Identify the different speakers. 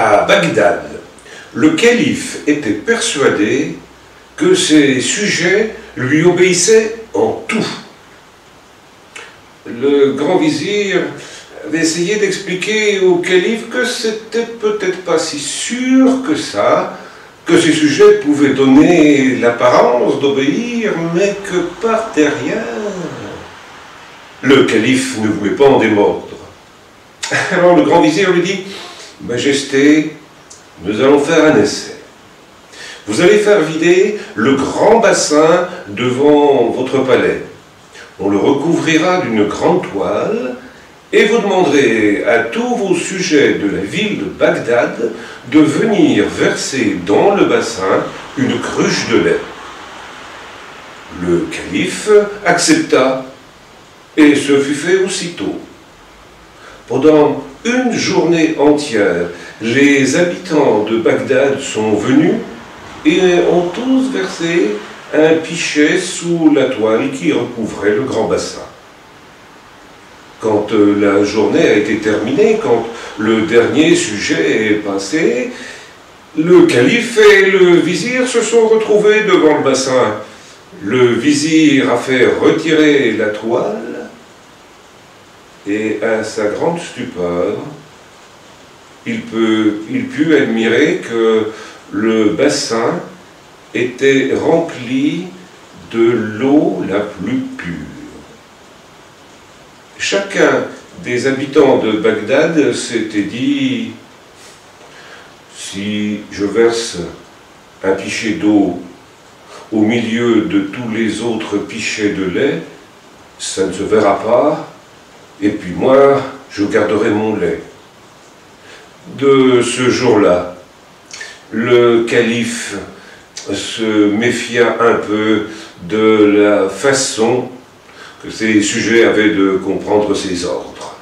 Speaker 1: À Bagdad, le calife était persuadé que ses sujets lui obéissaient en tout. Le grand vizir avait essayé d'expliquer au calife que c'était peut-être pas si sûr que ça, que ses sujets pouvaient donner l'apparence d'obéir, mais que par derrière, le calife ne voulait pas en démordre. Alors le grand vizir lui dit: « Majesté, nous allons faire un essai. Vous allez faire vider le grand bassin devant votre palais. On le recouvrira d'une grande toile et vous demanderez à tous vos sujets de la ville de Bagdad de venir verser dans le bassin une cruche de lait. » Le calife accepta et ce fut fait aussitôt. Pendant une journée entière, les habitants de Bagdad sont venus et ont tous versé un pichet sous la toile qui recouvrait le grand bassin. Quand la journée a été terminée, quand le dernier sujet est passé, le calife et le vizir se sont retrouvés devant le bassin. Le vizir a fait retirer la toile et à sa grande stupeur, il put admirer que le bassin était rempli de l'eau la plus pure. Chacun des habitants de Bagdad s'était dit: si je verse un pichet d'eau au milieu de tous les autres pichets de lait, ça ne se verra pas, et puis moi, je garderai mon lait. De ce jour-là, le calife se méfia un peu de la façon que ses sujets avaient de comprendre ses ordres.